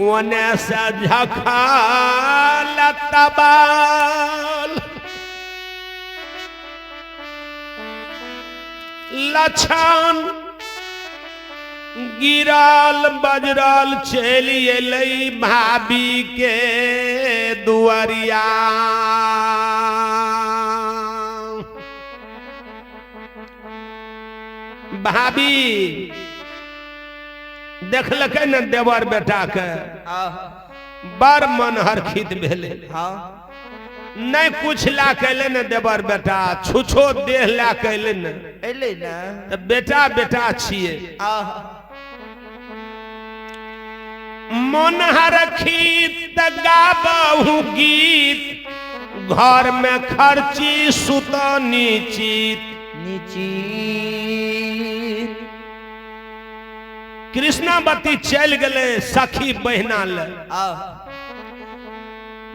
ओने से झखाल तबाल लछन गिराल बजराल चलिए लई भाभी के दुआरिया भाभी देखलक न देवर बेटा के बड़ मन हरखित भेले नहीं कुछ ला कैले न देवर बेटा छुछो देह ला कैले न एले न तो बेटा बेटा छिए मन हरखित गाबहु गीत घर में खर्ची सुत निचित कृष्णावती चल गए सखी बहिना ले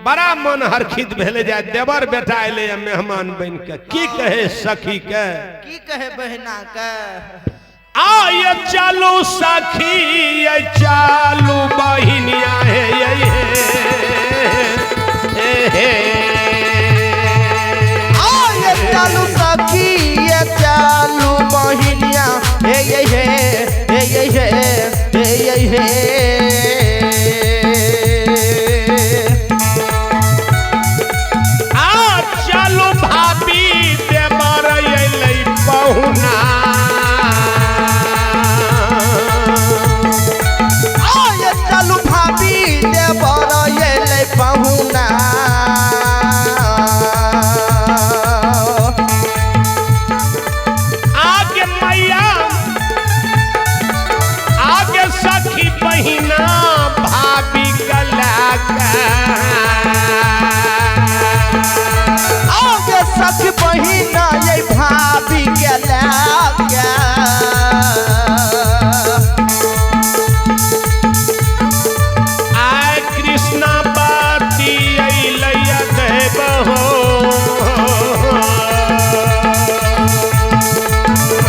बड़ा मन हरखित भेले जाए देवर बेटा अले मेहमान बन के की कहे सखी के की कहे बहिना के आय चालू सखी ये चालू बहिनिया है हे आय चालू सखी ये चालू बहिनिया हे आ चालू भाभी देवर अइलै पहुना आय चालू भाभी देवर अइलै पहुना आगे मैया आगे सखी बहिना भाभी गला आगे सखी बहिना ये भाभी के लागा आय कृष्णावती अइलै देबहो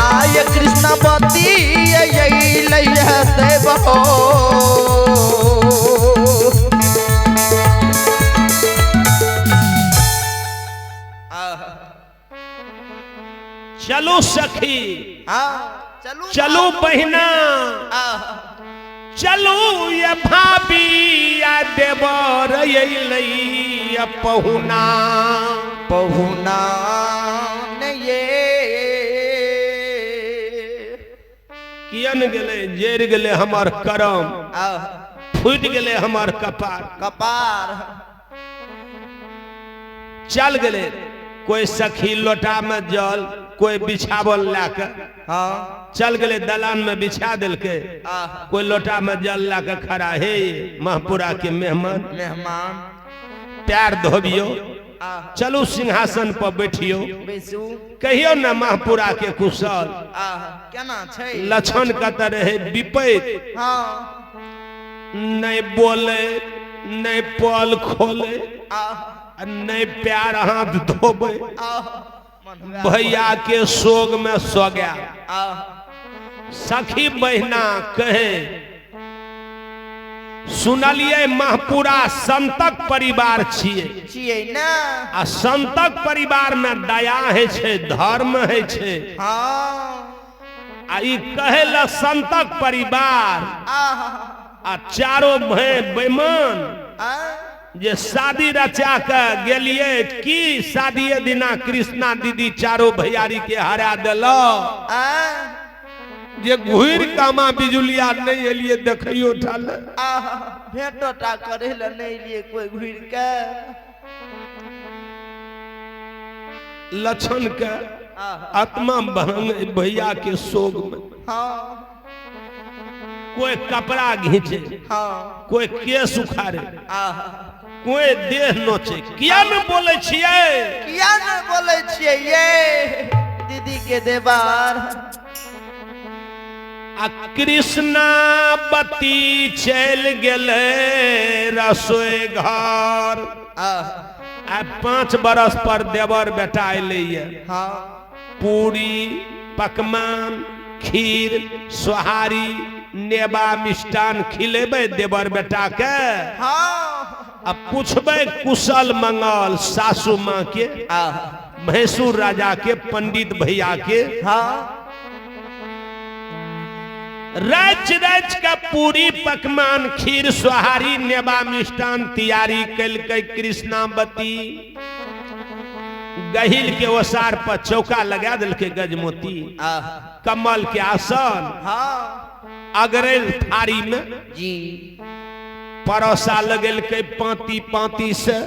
आय कृष्णावती अइलै देबहो चलो सखी चलू चलो बहिना चलो ये भाभी या देवर अइलै पहुना पहुना ये कियन गेले जेर गेले हमार करम फूट गेले हमार कपार कपार चल गेले कोई सखी लोटा में जल कोई बिछावल लाके चल गेले दलान में बिछा दिल के कोई लोटा में जल लाके खड़ा हे महपुरा के मेहमान पैर धोबियो चलो सिंहासन पर बैठियो कहियो न महपुरा के कुशल केना छै लक्षण कत रहे विपैत नहीं बोले नहीं पल खोले नहीं पैर हाथ धोबे भैया के सोग में सो गया सखी बहिना कहे सुनलिए महपुरा संतक परिवार छिए ना आ संतक परिवार में दया है छे धर्म है छे आ ई कहेला संतक परिवार आ चारों भाई बेमान जे शादी रचा के गेलिए की शादी दिना कृष्णा दीदी चारों भैयारी के हरा दिलो जे घुर कामा बिजुलिया नहीं एलिए देखियो ठाल भेंटोटा करे ल नहीं लिए कोई घुर के लक्षण के आत्मा भंग भैया के सोग में कोई कपड़ा घींचे कोई केस उखाड़े कोई देह नोचे किया न बोले छिए ये दीदी के देवार आ कृष्णावती चल गेले रसोई घर आ 5 बरस पर देवर बेटा अइले पूरी पकवान खीर सोहारी नेबा मिष्टान खिलेबे देवर बेटा के हाँ अब पूछबे कुशल मंगल सासू माँ के भैंसुर राजा के पंडित भैया के हाँ रच रच का पूरी पकवान खीर सोहारी नेबा मिष्टान तैयारी कल के कृष्णावती गहिल के ओसार पर चौका लगा दिल के गजमोती कमल के आसन हाँ अगरेल थारी में जी परोसा लगल के पाती पाती से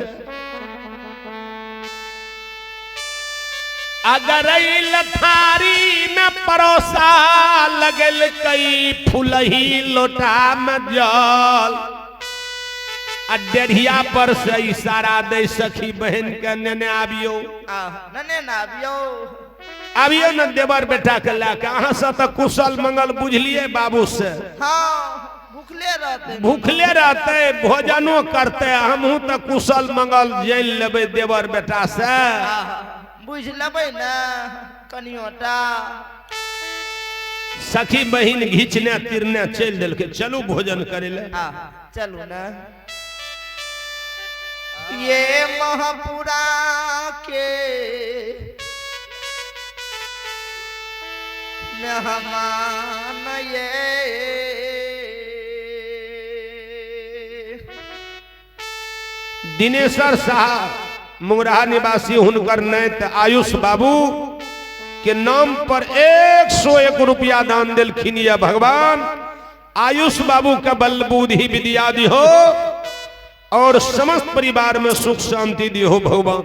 अगरेल थारी में परोसा लगल कई फुलही लोटा में जल आ डेढ़िया पर से इशारा दे सखी बहन के नेने आबियो नने ना आबियो आबियो न देवर बेटा के लाके अहाँ से तो कुशल मंगल बुझलिए बाबू से हाँ भूखले रहते भोजनो करते हमहू तो कुशल मंगल जान लेबे देवर बेटा से बुझ लेबै ना कनियोटा सखी बहिन घिचने तिरने चल दिल के चलू भोजन करे ले चलू ना ये महापुरा के मेहमान ये दिनेश्वर साहब मुंगराहा निवासी हुनकर नैत आयुष बाबू के नाम पर 101 रुपया दान दिलखिन या भगवान आयुष बाबू का बल बुद्धि विद्या दी हो और समस्त परिवार में सुख शांति दी हो भगवान।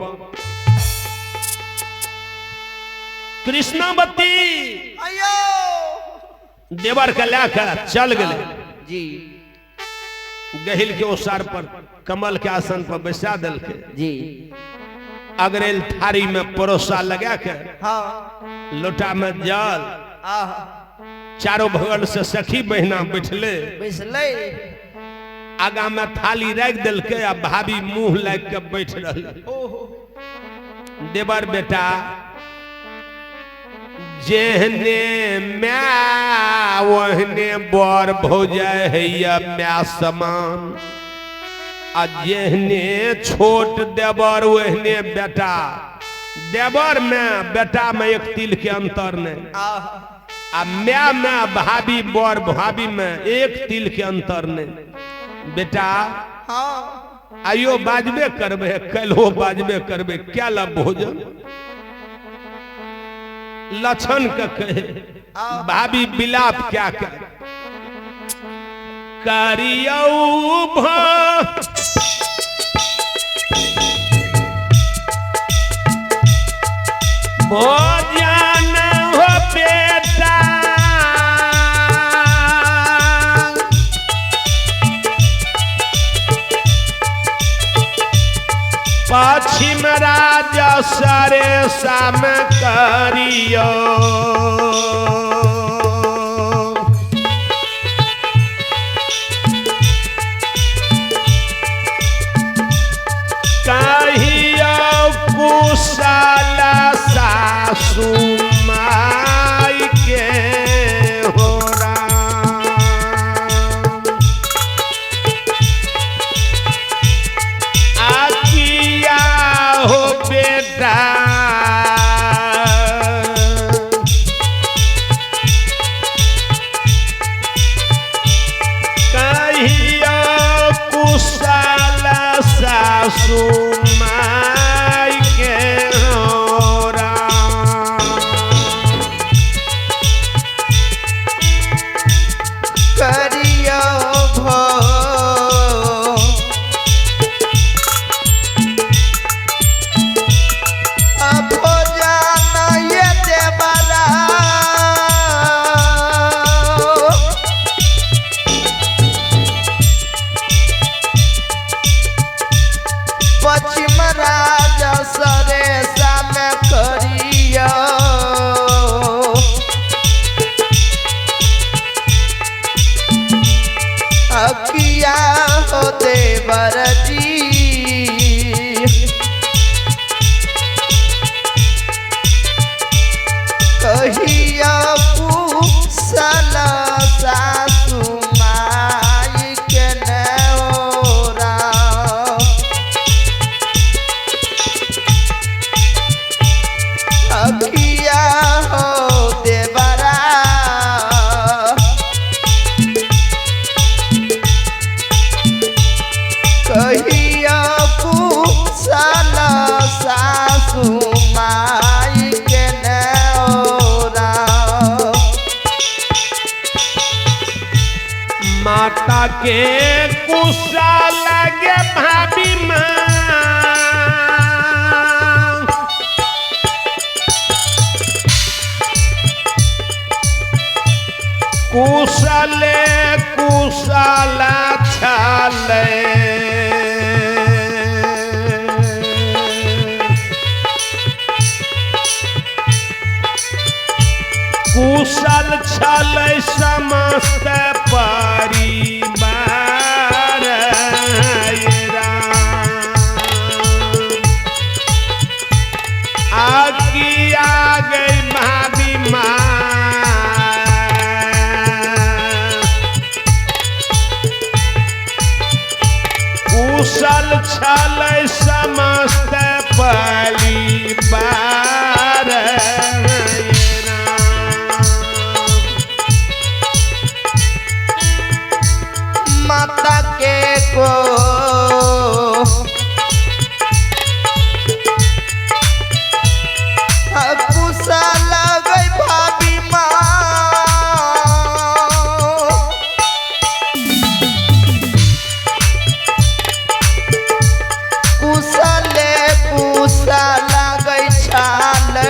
कृष्णावती देवर का लेकर चल गए जी गहिल के ओसार पर कमल के आसन पर बैसा दिल के जी अगरेल थारी में परोसा लगा के हाँ लोटा में जल चारों भगल से सखी बहना बैठले आगा में थाली रख दिल के आ भाभी मुंह लग के बैठ रही देवर बेटा जेहने म्या वहने बर भौजाय है या म्या समान आ जेहने छोट देवर वहने बेटा देवर में बेटा में एक तिल के अंतर नहीं आ म्या में भाभी बर भाभी में एक तिल के अंतर नहीं बेटा हाँ आइयो बाजबे करबे कलो बाजबे करबे क्या ला भोजन लक्षण का कहे भाभी बिलाप क्या कर करियौ भोजन हो बेटा पश्चिम राजा सरे साम करियो कहियो कुशल सासु माई के हो सासु माई के होरा करियो भो भोजन ये देवरा पश्चिम राजा सरे साम करियो अकिया हो देवर जी कहिया कुशल सासु सबके कुशल गे भाभी माँ कुशल कुशल छले कुशल छल समस्त परिवार आगी आ गई भाभी माँ कुशल छल समस्त परिवार माता के को कुशल गई भाभी माँ कुशल कुशल गई छाले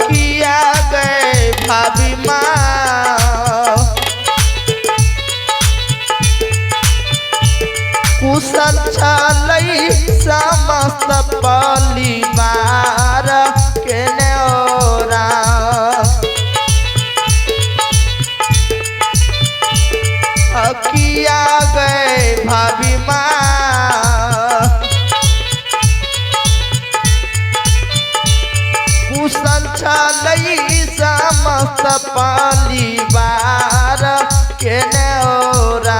किया गए भाभी माँ कुशल छलई समस्त परिवार के नेओरा किया गए भाभी माँ कुशल छलई समस्त परिवार के नेओरा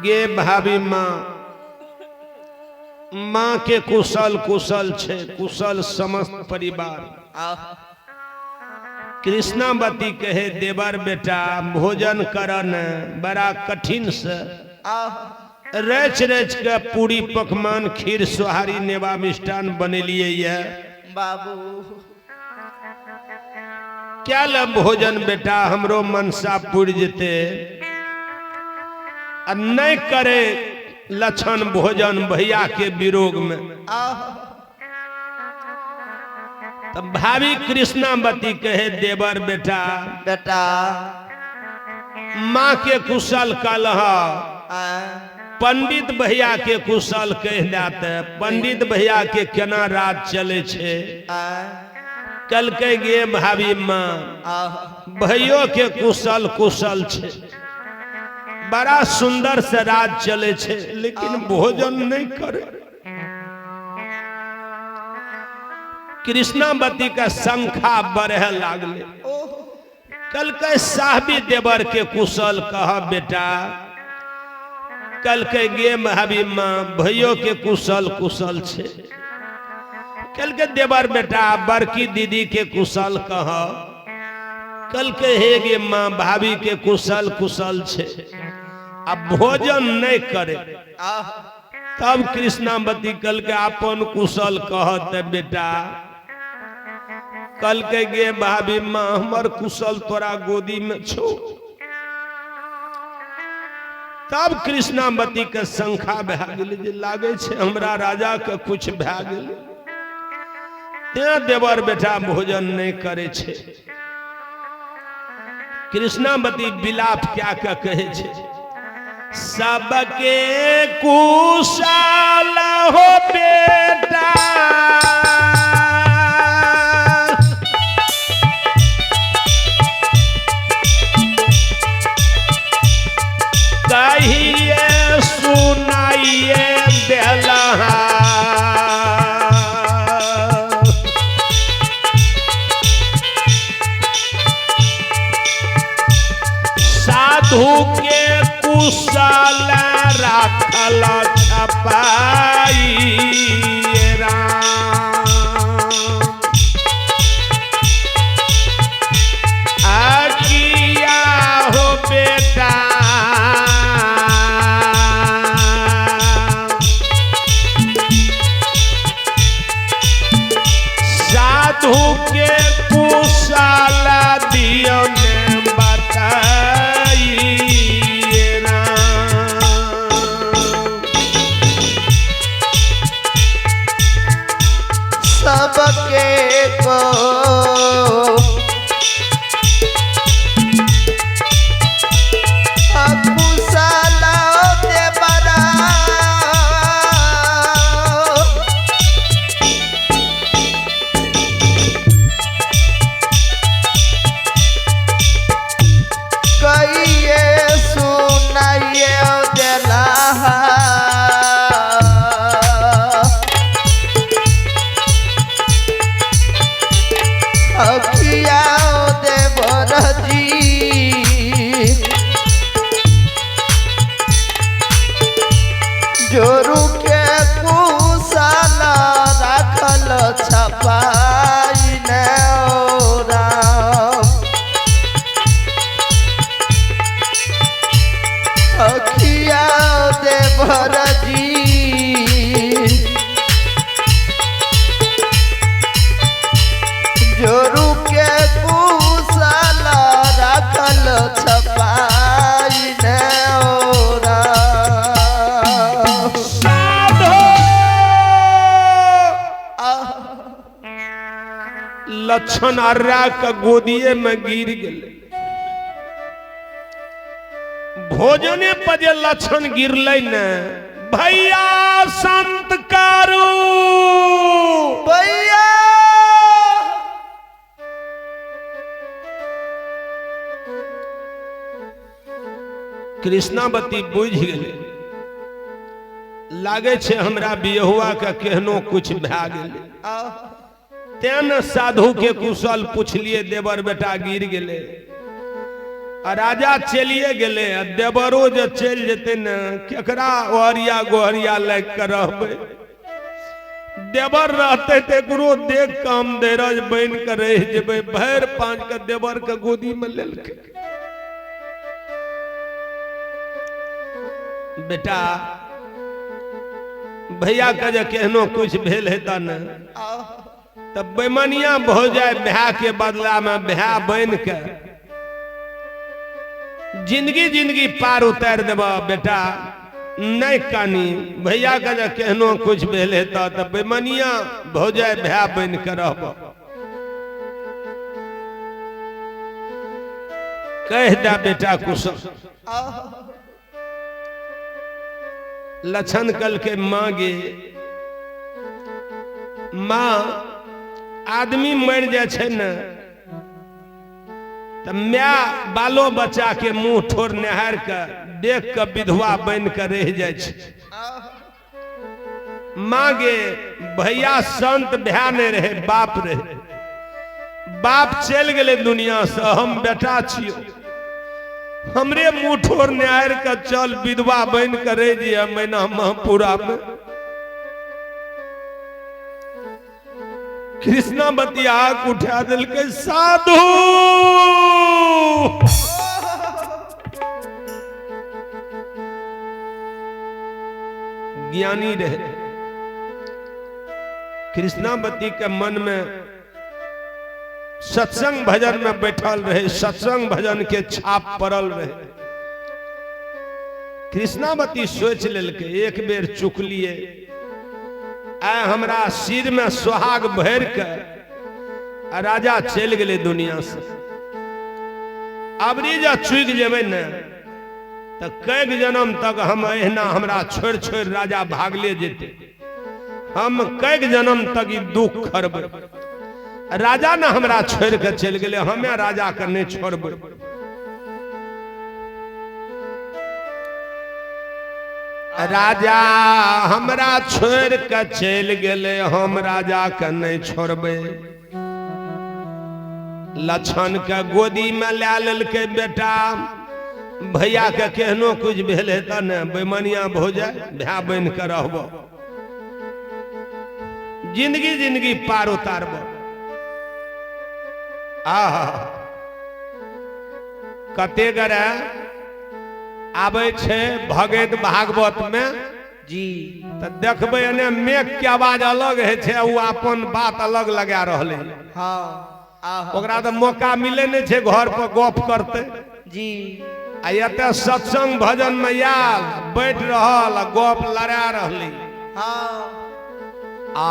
गे भाभी माँ माँ के कुशल कुशल छे कुशल समस्त परिवार कृष्णावती कहे देवर बेटा भोजन करन बड़ा कठिन से रच रच के पूरी पकवान खीर सोहारी नेवा मिष्ठान बनेलिए ये बाबू क्या लब भोजन बेटा हमरो मनसा पुर जेते नहीं करे लक्षण भोजन भैया के विरोग में तब भाभी कृष्णावती कहे देवर बेटा बेटा माँ के कुशल कलह पंडित भैया के कुशल कह जाते पंडित भैया के केना रात चले छे कल के गे भाभी माँ भैयो के कुशल कुशल छे बड़ा सुंदर से रात चले छे लेकिन भोजन नहीं करे कृष्णावती का संख्या बढ़े लागले कल के साहबी देवर के कुशल कह बेटा कल के गे भाभी माँ भैयो के कुशल कुशल छे कल के देवर बेटा बड़की दीदी के कुशल कह कल के हे गे माँ भाभी के कुशल कुशल छे अब भोजन नहीं करे तब कृष्णावती कल के अपन कुशल कहते बेटा कल के गे भाभी माँ हमर कुशल तोरा गोदी में छो तब कृष्णावती के संख्या भए गेल जे लागे छे हमरा राजा के कुछ भए गेल ते देवर बेटा भोजन नहीं करे छे कृष्णावती विलाप क्या क्या कहे छे सबके कुशल हो बेटा कहिए सुनाइए बेलहा साधु के कुशल राखल छपाई आकिया हो बेटा कुशल देवरा कहिए सुनाइए देला अखिया देवर जी जोरू के कुशल राखल छपाई ने अखिया देवर जी जोरू के कुशल राखल छपाई ने लक्षण अर्रा का गोदिए में गिर गए भोजने पर जे लक्षण गिरल न भैया संत कारू भैया कृष्णावती बुझ गए लागे छे हमरा बियहुआ का केहनो कुछ भै गेले तेन साधु के कुशल पूछलिए देवर बेटा गिर गेले राजा चलिए गेले देवरो जो चल जेते न केकरा ओहरिया गोहरिया लग कर रहबे देवर रहते ते गुरु देख काम देरज बन कर रह जेबे भैर पांच के देवर के गोदी में लेलके बेटा भैया का जे केहनो कुछ भेल हेता न तब बेमनिया हो जाए ब्याह के बदला में ब्याह बन के जिंदगी जिंदगी पार उतार देबा बेटा नहीं कानी भैया का जे केहनो कुछ भेल हेता तब बेमनिया हो जाए ब्याह बन के रहब कह दा बेटा कुशल लक्षण कल के मांगे माँ आदमी मर जाए छे न तो मैं बालो बच्चा के मुंह ठोर नहार के देख के विधवा बन के रह जाए छे मांगे भैया संत भै नहीं रहे बाप रहे बाप चल गए दुनिया से हम बेटा छियो हमरे मुंह ठोर नहार के चल विधवा बन के रह जाए महीना महपुरा में कृष्णावती आग उठा दिल के साधु ज्ञानी रहे कृष्णावती के मन में सत्संग भजन में बैठल रहे सत्संग भजन के छाप पड़ल रहे कृष्णावती सोच लेलके एक बेर चुक लिए आय हमरा सिर में सुहाग भर के राजा चल गए दुनिया से अबरी जा चुक जेबे न तो कई जन्म तक हम एहना हमरा छोड़ छोड़ राजा भागले जेते हम कई जन्म तक ई दुख खरबे राजा न हमरा छोड़ के चल गए हमें राजा के नहीं छोड़बे राजा हमरा छोड़ के चल गए हम राजा के नहीं छोड़बे लक्षण के गोदी में लै लेलके बेटा भैया के केहनो कुछ भेल है त न बेमनिया हो जाए भै बन के रहबो जिंदगी जिंदगी पार उतारबो आहा कते गरे आबे छे भगत भागवत में जी तो देखबे ने मेघ के आवाज अलग है छे वो अपन बात अलग लगा रहले हाँ ओकरा तो मौका मिले नहीं छे घर पर गप करते जी आ एते सत्संग भजन में याल बैठ रहल गप लड़ा रहली हाँ आ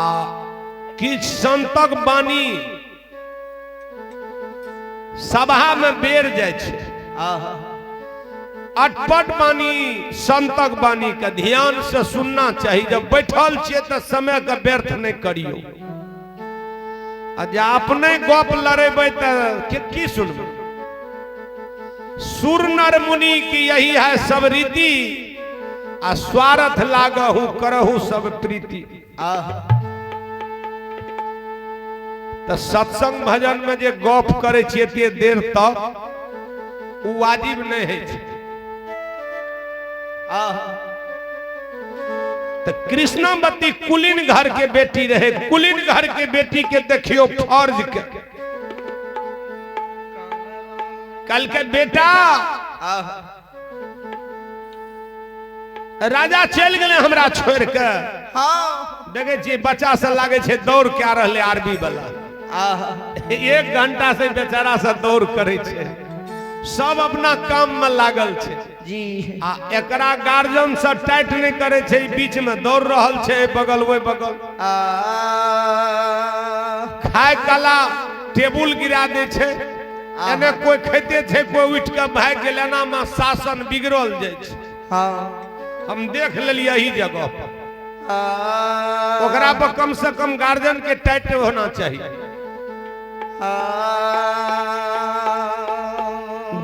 किछ संतक बानी सभा में बेर जाए छे अटपट बानी संतक बानी के ध्यान से सुनना चाहिए। जब बैठल छे तो समय का व्यर्थ नहीं करियो। जा अपने गप लड़ेबे तो की सुनबे। सुर नर मुनि की यही है सब रीति, आ स्वार्थ लागहु करहु सब प्रीति। तो सत्संग भजन में जे गप करे छे ते देर तक उ वाजिब नहीं है छे। तो कृष्णावती कुलीन घर के बेटी रहे। कुलीन घर के बेटी के देखियो फर्ज के। कल के बेटा राजा चल गए हमरा छोड़ के। देखे छे बच्चा से लागे छे दौड़ क्या रहले आर्मी वाला। 1 घंटा से बेचारा से दौड़ करे छे, सब अपना काम में लागल छे जी। आ एकरा गार्जियन से टाइट नहीं करे छे, बीच में दौड़ रहल छे बगल वो बगल। खाए काला टेबुल गिरा दे छे, एने कोई खेते छे कोई उठ के भाग गेल। एना में शासन बिगड़ल जाय छे। हम देख लेलिए यही जगह पर। ओकरा पर कम से कम गार्जियन के टाइट होना चाहिए।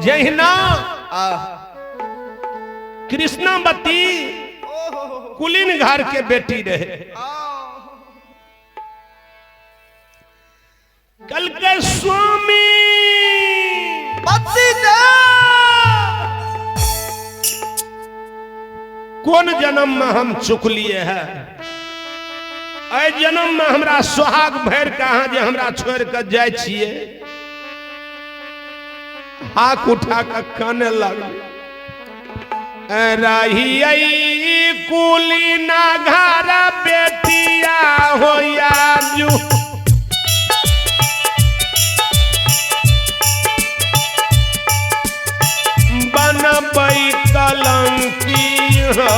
जहिना कृष्णावती कुलीन घर के बेटी रहे। कल के स्वामी कौन जन्म में हम चुक लिए हैं। ऐ जन्म में हमरा सुहाग भर कहाँ जे हमरा छोड़ कर जाए छिए। हाथ उठा कर काने लगे। रही कुलीना घर बेटिया हो याजू। बनबई कलंकी हो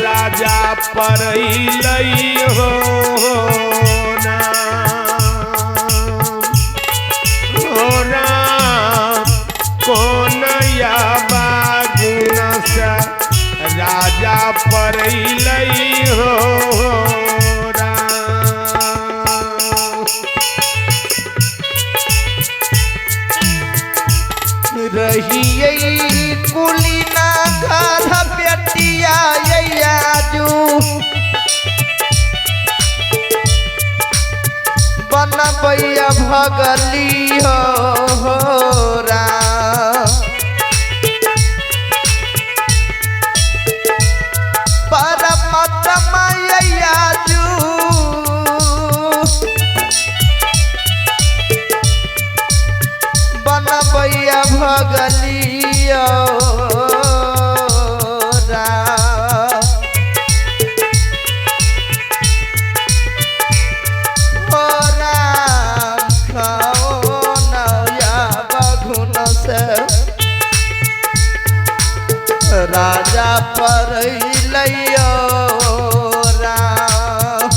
राजा पर हो राम कौन या बागुना से राजा पर हो रही कुलीना घर बेटिया याजू। बनबैया भगली हो परमात्मा याजू। बनबैया भगलियो राजा पर लइयो राम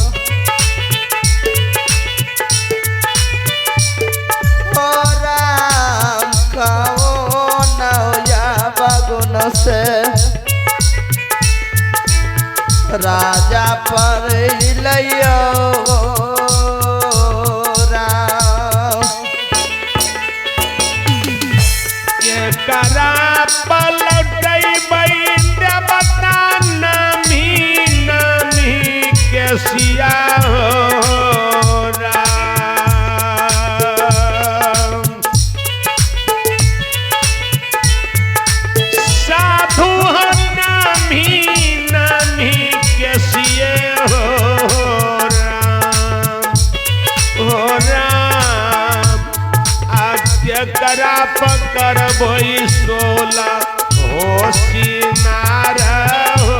खाओ नया बगुन से राजा पर लइयो करा पलट बता नमी के सिया हो साधु नमी के सिए हो राम आद्य करा करबई 16 होशियार हो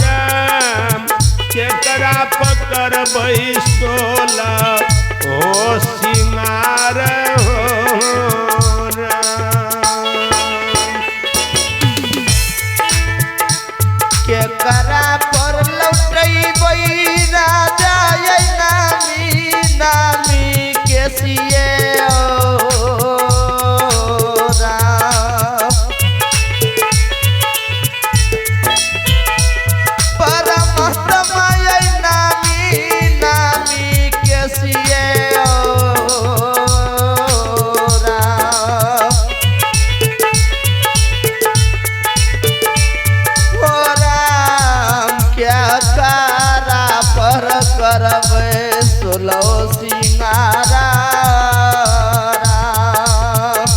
राम केकरा पकड़बई 16 होशियार हो केकरा पर लौटैबै राजा ये नामी नामी केसिए ओ राम परमात्मा ये नामी नामी केसिए ओ राम ओ राम क्या कारा पर करबै 16 सिंगारा राम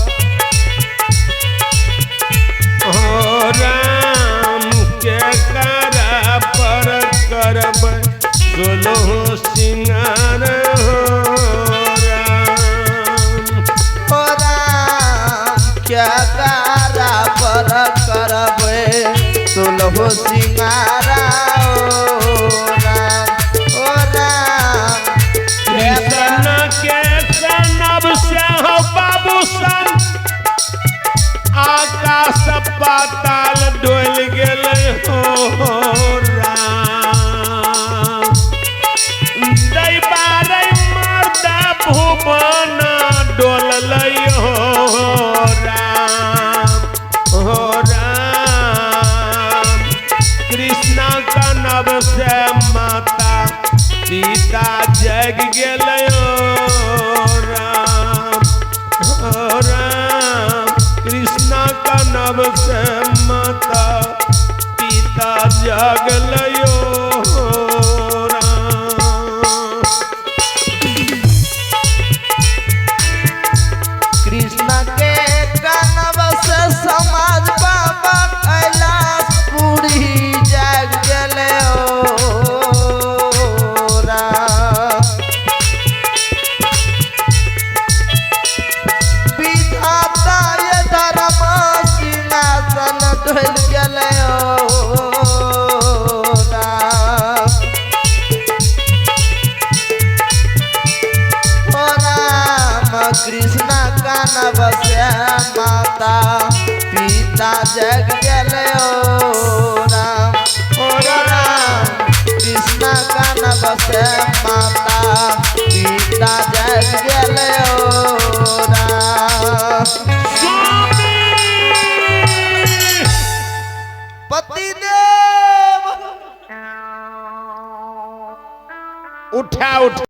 हो राम केकरा पर करबै 16 सिंगार हो राम ओ राम क्या कारा पर करबै 16 सिंगारा ओ राम कृष्ण के सनब से हो बाबू सन आकाश पाताल डोल गेले हो राम दैबारे मर्दा भुवन डोललै हो राम कृष्ण कनब से माता सीता जग गेलै हो राम कृष्ण कनब से माता पिता जगलै हो राम कृष्ण के कनब से समाज बाबा कैलाशपुरी जाग गेले ओ राम विधाता ये धर्म सिंहासन ढल गेले ओ राम ओ राम कृष्ण कनब से माता पिता जग गेले ओ राम कृष्ण कनब से माता पिता जग गेले ओ राम पतिदेव उठा उठा